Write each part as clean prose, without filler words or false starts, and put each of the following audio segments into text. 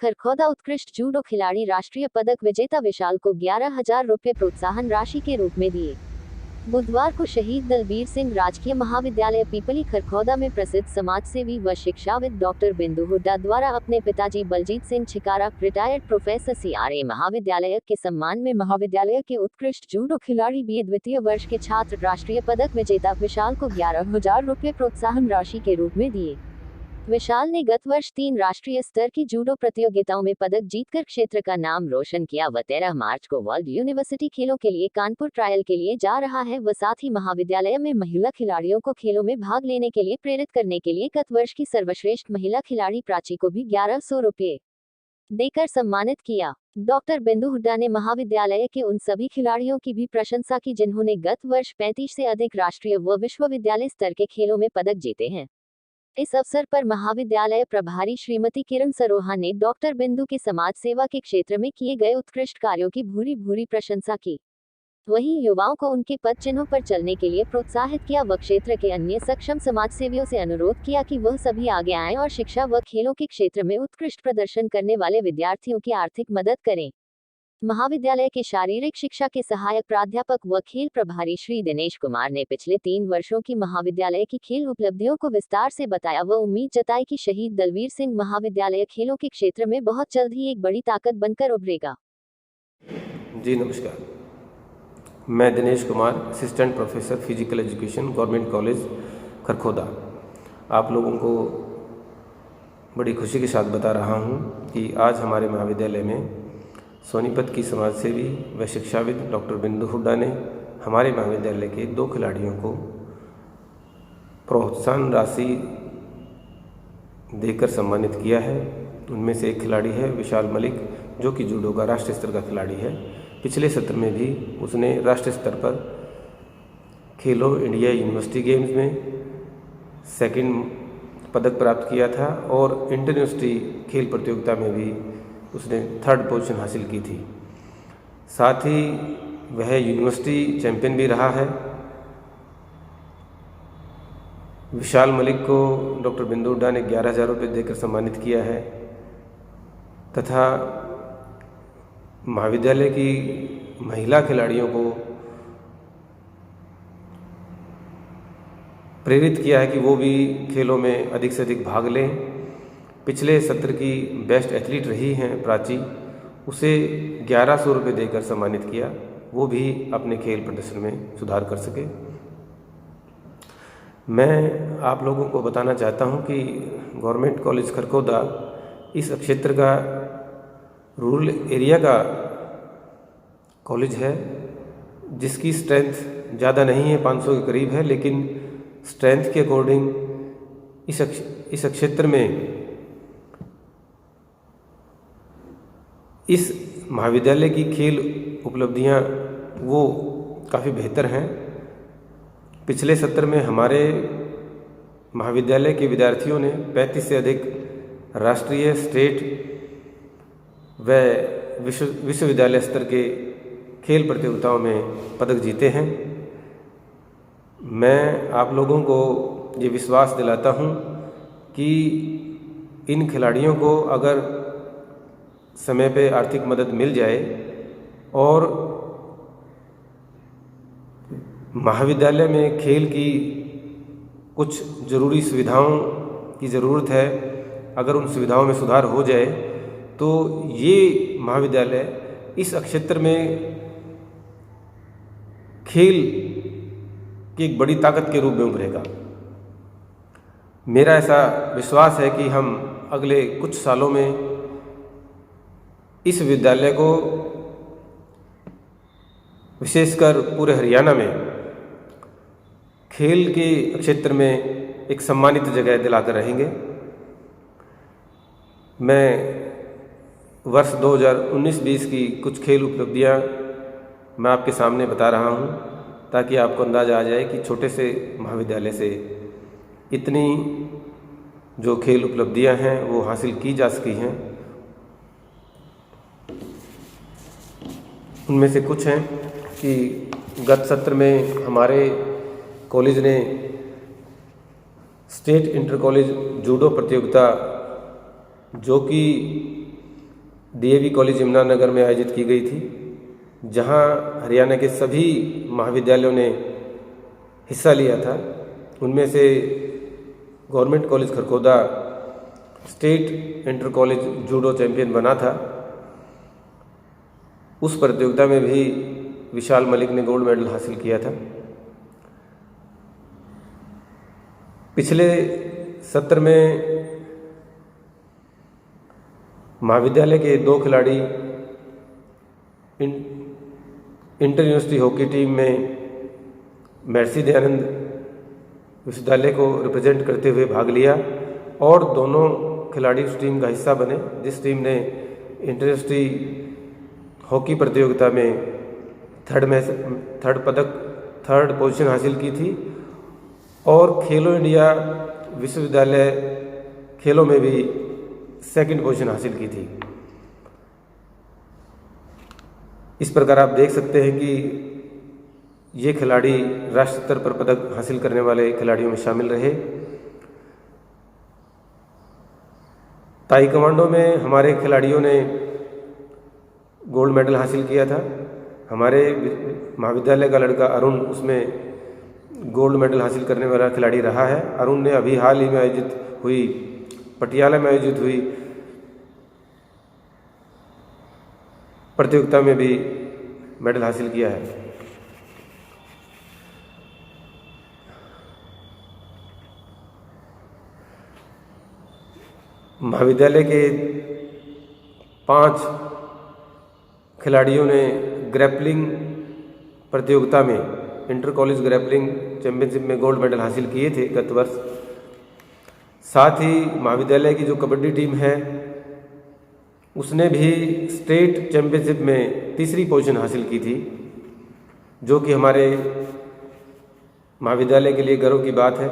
खरखौदा उत्कृष्ट जूडो खिलाड़ी राष्ट्रीय पदक विजेता विशाल को 11,000 रुपये प्रोत्साहन राशि के रूप में दिए। बुधवार को शहीद दलबीर सिंह राजकीय महाविद्यालय पीपली खरखौदा में प्रसिद्ध समाजसेवी व शिक्षाविद डॉक्टर बिंदु हुड्डा द्वारा अपने पिताजी Baljit Singh Chhikara, retired professor CRA महाविद्यालय के सम्मान में महाविद्यालय के उत्कृष्ट जूडो खिलाड़ी BA द्वितीय वर्ष के छात्र राष्ट्रीय पदक विजेता विशाल को 11,000 रुपये प्रोत्साहन राशि के रूप में दिए। विशाल ने गत वर्ष 3 राष्ट्रीय स्तर की जूडो प्रतियोगिताओं में पदक जीतकर क्षेत्र का नाम रोशन किया व 13 मार्च को वर्ल्ड यूनिवर्सिटी खेलों के लिए कानपुर ट्रायल के लिए जा रहा है व साथ ही महाविद्यालय में महिला खिलाड़ियों को खेलों में भाग लेने के लिए प्रेरित करने के लिए गत वर्ष की सर्वश्रेष्ठ महिला खिलाड़ी प्राची को भी 1100 रुपये देकर सम्मानित किया। डॉक्टर बिंदु हुड्डा ने महाविद्यालय के उन सभी खिलाड़ियों की भी प्रशंसा की जिन्होंने गत वर्ष 35 से अधिक राष्ट्रीय व विश्वविद्यालय स्तर के खेलों में पदक जीते हैं। इस अवसर पर महाविद्यालय प्रभारी श्रीमती किरण सरोहा ने डॉक्टर बिंदु के समाज सेवा के क्षेत्र में किए गए उत्कृष्ट कार्यों की भूरी प्रशंसा की। वहीं युवाओं को उनके पद चिन्हों पर चलने के लिए प्रोत्साहित किया व क्षेत्र के अन्य सक्षम समाजसेवियों से अनुरोध किया कि वह सभी आगे आएं और शिक्षा व खेलों के क्षेत्र में उत्कृष्ट प्रदर्शन करने वाले विद्यार्थियों की आर्थिक मदद करें। महाविद्यालय के शारीरिक शिक्षा के सहायक प्राध्यापक व खेल प्रभारी श्री दिनेश कुमार ने पिछले 3 वर्षों की महाविद्यालय की खेल उपलब्धियों को विस्तार से बताया व उम्मीद जताई कि शहीद दलबीर सिंह महाविद्यालय खेलों के क्षेत्र में बहुत जल्द ही एक बड़ी ताकत बनकर उभरेगा। जी नमस्कार, मैं Dinesh Kumar, assistant professor physical education, government college Kharkhoda, आप लोगों को बड़ी खुशी के साथ बता रहा हूँ कि आज हमारे महाविद्यालय में सोनीपत की समाजसेवी व शिक्षाविद डॉक्टर बिंदु हुड्डा ने हमारे महाविद्यालय के 2 खिलाड़ियों को प्रोत्साहन राशि देकर सम्मानित किया है। उनमें से एक खिलाड़ी है विशाल मलिक, जो कि जूडो का राष्ट्रीय स्तर का खिलाड़ी है। पिछले सत्र में भी उसने राष्ट्रीय स्तर पर खेलो इंडिया यूनिवर्सिटी गेम्स में 2nd पदक प्राप्त किया था और इंटर यूनिवर्सिटी खेल प्रतियोगिता में भी उसने 3rd पोजीशन हासिल की थी। साथ ही वह यूनिवर्सिटी चैंपियन भी रहा है। विशाल मलिक को डॉक्टर बिंदु हुड्डा ने 11,000 रुपये देकर सम्मानित किया है तथा महाविद्यालय की महिला खिलाड़ियों को प्रेरित किया है कि वो भी खेलों में अधिक से अधिक भाग लें। पिछले सत्र की बेस्ट एथलीट रही हैं प्राची, उसे 1100 रुपये देकर सम्मानित किया, वो भी अपने खेल प्रदर्शन में सुधार कर सके। मैं आप लोगों को बताना चाहता हूं कि गवर्नमेंट कॉलेज खरखौदा इस क्षेत्र का रूरल एरिया का कॉलेज है, जिसकी स्ट्रेंथ ज़्यादा नहीं है, 500 के करीब है, लेकिन स्ट्रेंथ के अकॉर्डिंग इस क्षेत्र में इस महाविद्यालय की खेल उपलब्धियां वो काफ़ी बेहतर हैं। पिछले सत्र में हमारे महाविद्यालय के विद्यार्थियों ने 35 से अधिक राष्ट्रीय, स्टेट व विश्वविद्यालय स्तर के खेल प्रतियोगिताओं में पदक जीते हैं। मैं आप लोगों को ये विश्वास दिलाता हूँ कि इन खिलाड़ियों को अगर समय पे आर्थिक मदद मिल जाए और महाविद्यालय में खेल की कुछ ज़रूरी सुविधाओं की ज़रूरत है, अगर उन सुविधाओं में सुधार हो जाए तो ये महाविद्यालय इस क्षेत्र में खेल की एक बड़ी ताकत के रूप में उभरेगा। मेरा ऐसा विश्वास है कि हम अगले कुछ सालों में इस विद्यालय को विशेषकर पूरे हरियाणा में खेल के क्षेत्र में एक सम्मानित जगह दिलाकर रहेंगे। मैं वर्ष 2019-20 की कुछ खेल उपलब्धियां मैं आपके सामने बता रहा हूं, ताकि आपको अंदाज़ा आ जाए कि छोटे से महाविद्यालय से इतनी जो खेल उपलब्धियां हैं वो हासिल की जा सकी हैं। उनमें से कुछ हैं कि गत सत्र में हमारे कॉलेज ने स्टेट इंटर कॉलेज जूडो प्रतियोगिता, जो कि डीएवी कॉलेज यमुनानगर में आयोजित की गई थी, जहां हरियाणा के सभी महाविद्यालयों ने हिस्सा लिया था। उनमें से government college Kharkhoda state inter college judo champion बना था। उस प्रतियोगिता में भी विशाल मलिक ने गोल्ड मेडल हासिल किया था। पिछले सत्र में महाविद्यालय के 2 खिलाड़ी इंटर यूनिवर्सिटी हॉकी टीम में महर्षि दयानंद विश्वविद्यालय को रिप्रेजेंट करते हुए भाग लिया और दोनों खिलाड़ी उस टीम का हिस्सा बने जिस टीम ने इंटर यूनिवर्सिटी हॉकी प्रतियोगिता में थर्ड पोजीशन हासिल की थी और खेलो इंडिया विश्वविद्यालय खेलों में भी सेकंड पोजीशन हासिल की थी। इस प्रकार आप देख सकते हैं कि ये खिलाड़ी राष्ट्रीय स्तर पर पदक हासिल करने वाले खिलाड़ियों में शामिल रहे। ताइक्वांडो में हमारे खिलाड़ियों ने गोल्ड मेडल हासिल किया था। हमारे महाविद्यालय का लड़का अरुण उसमें गोल्ड मेडल हासिल करने वाला खिलाड़ी रहा है। अरुण ने अभी हाल ही में पटियाला में आयोजित हुई प्रतियोगिता में भी मेडल हासिल किया है। महाविद्यालय के 5 खिलाड़ियों ने ग्रैपलिंग प्रतियोगिता में इंटर कॉलेज ग्रैपलिंग चैंपियनशिप में गोल्ड मेडल हासिल किए थे गत वर्ष। साथ ही महाविद्यालय की जो कबड्डी टीम है उसने भी स्टेट चैंपियनशिप में तीसरी पोजीशन हासिल की थी, जो कि हमारे महाविद्यालय के लिए गर्व की बात है।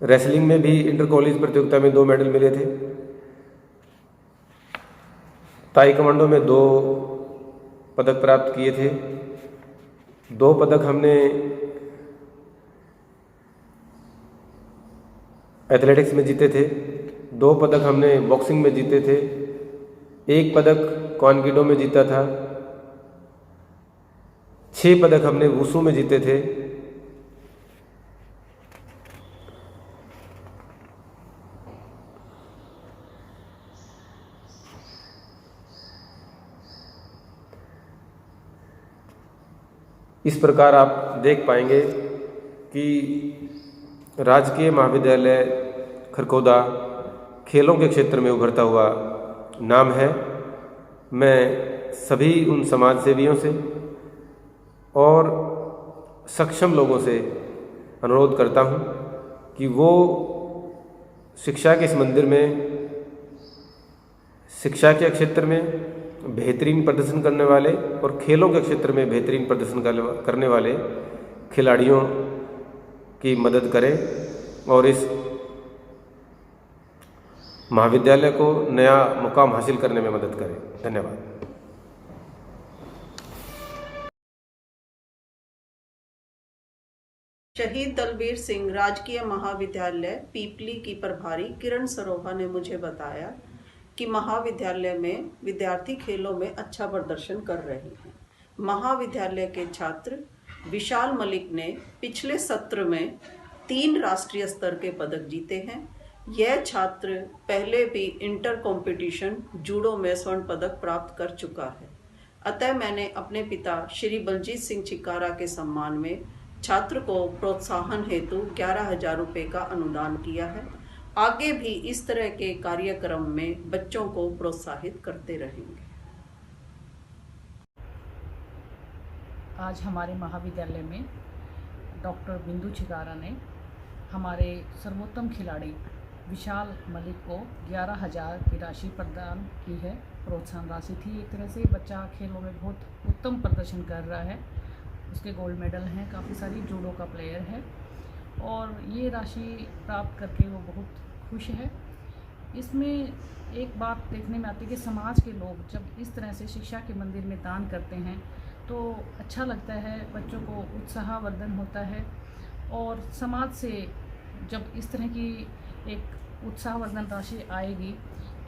रेसलिंग में भी इंटर कॉलेज प्रतियोगिता में 2 मेडल मिले थे। ताइक्वांडो में 2 पदक प्राप्त किए थे। 2 पदक हमने एथलेटिक्स में जीते थे। 2 पदक हमने बॉक्सिंग में जीते थे। 1 पदक क्वानगिडो में जीता था। 6 पदक हमने वुशु में जीते थे। इस प्रकार आप देख पाएंगे कि राजकीय महाविद्यालय खरखोदा खेलों के क्षेत्र में उभरता हुआ नाम है। मैं सभी उन समाज सेवियों से और सक्षम लोगों से अनुरोध करता हूं कि वो शिक्षा के इस मंदिर में शिक्षा के क्षेत्र में बेहतरीन प्रदर्शन करने वाले और खेलों के क्षेत्र में बेहतरीन प्रदर्शन करने वाले खिलाड़ियों की मदद करें और इस महाविद्यालय को नया मुकाम हासिल करने में मदद करें। धन्यवाद। शहीद दलबीर सिंह राजकीय महाविद्यालय पीपली की प्रभारी किरण सरोहा ने मुझे बताया कि महाविद्यालय में विद्यार्थी खेलों में अच्छा प्रदर्शन कर रहे हैं। महाविद्यालय के छात्र विशाल मलिक ने पिछले सत्र में 3 राष्ट्रीय स्तर के पदक जीते हैं। यह छात्र पहले भी इंटर कंपटीशन जूडो में स्वर्ण पदक प्राप्त कर चुका है। अतः मैंने अपने पिता श्री बलजीत सिंह चिकारा के सम्मान में छात्र को प्रोत्साहन हेतु 11,000 रुपये का अनुदान किया है। आगे भी इस तरह के कार्यक्रम में बच्चों को प्रोत्साहित करते रहेंगे। आज हमारे महाविद्यालय में डॉक्टर बिंदु चिकारा ने हमारे सर्वोत्तम खिलाड़ी विशाल मलिक को 11,000 की राशि प्रदान की है। प्रोत्साहन राशि थी। एक तरह से बच्चा खेलों में बहुत उत्तम प्रदर्शन कर रहा है। उसके गोल्ड मेडल हैं, काफ़ी सारी जूडो का प्लेयर है और ये राशि प्राप्त करके वो बहुत खुश है। इसमें एक बात देखने में आती है कि समाज के लोग जब इस तरह से शिक्षा के मंदिर में दान करते हैं तो अच्छा लगता है, बच्चों को उत्साहवर्धन होता है और समाज से जब इस तरह की एक उत्साहवर्धन राशि आएगी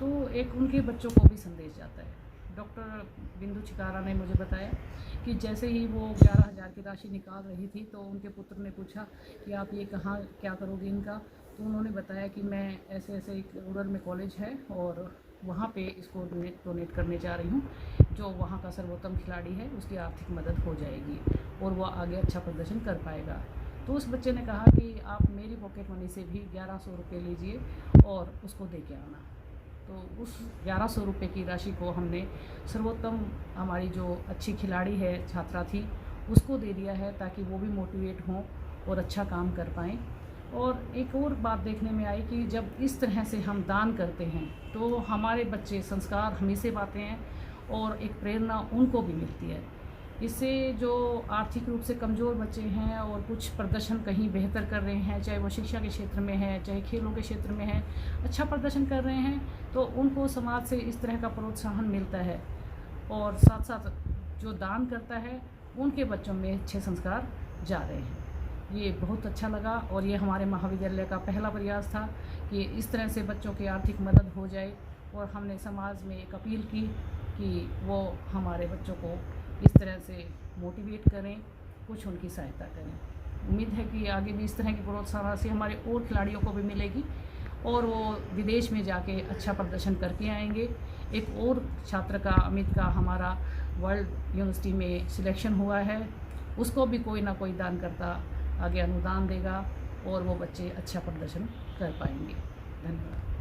तो एक उनके बच्चों को भी संदेश जाता है। डॉक्टर बिंदु छिकारा ने मुझे बताया कि जैसे ही वो 11,000 की राशि निकाल रही थी तो उनके पुत्र ने पूछा कि आप ये कहाँ क्या करोगे इनका। तो उन्होंने बताया कि मैं ऐसे ऐसे एक रूरल में कॉलेज है और वहाँ पे इसको डोनेट करने जा रही हूँ। जो वहाँ का सर्वोत्तम खिलाड़ी है उसकी आर्थिक मदद हो जाएगी और वह आगे अच्छा प्रदर्शन कर पाएगा। तो उस बच्चे ने कहा कि आप मेरी पॉकेट मनी से भी 1100 रुपये लीजिए और उसको दे के आना। तो उस 1100 रुपये की राशि को हमने सर्वोत्तम हमारी जो अच्छी खिलाड़ी है छात्रा थी उसको दे दिया है, ताकि वो भी मोटिवेट हों और अच्छा काम कर पाएँ। और एक और बात देखने में आई कि जब इस तरह से हम दान करते हैं तो हमारे बच्चे संस्कार हमें से पाते हैं और एक प्रेरणा उनको भी मिलती है। इससे जो आर्थिक रूप से कमज़ोर बच्चे हैं और कुछ प्रदर्शन कहीं बेहतर कर रहे हैं, चाहे वो शिक्षा के क्षेत्र में है, चाहे खेलों के क्षेत्र में है, अच्छा प्रदर्शन कर रहे हैं, तो उनको समाज से इस तरह का प्रोत्साहन मिलता है। और साथ साथ जो दान करता है उनके बच्चों में अच्छे संस्कार जा रहे हैं। ये बहुत अच्छा लगा और ये हमारे महाविद्यालय का पहला प्रयास था कि इस तरह से बच्चों की आर्थिक मदद हो जाए। और हमने समाज में एक अपील की कि वो हमारे बच्चों को इस तरह से मोटिवेट करें, कुछ उनकी सहायता करें। उम्मीद है कि आगे भी इस तरह की प्रोत्साहन राशि हमारे और खिलाड़ियों को भी मिलेगी और वो विदेश में जाके अच्छा प्रदर्शन करके आएंगे। एक और छात्र का, अमित का, हमारा वर्ल्ड यूनिवर्सिटी में सिलेक्शन हुआ है, उसको भी कोई ना कोई दानकर्ता आगे अनुदान देगा और वो बच्चे अच्छा प्रदर्शन कर पाएंगे। धन्यवाद।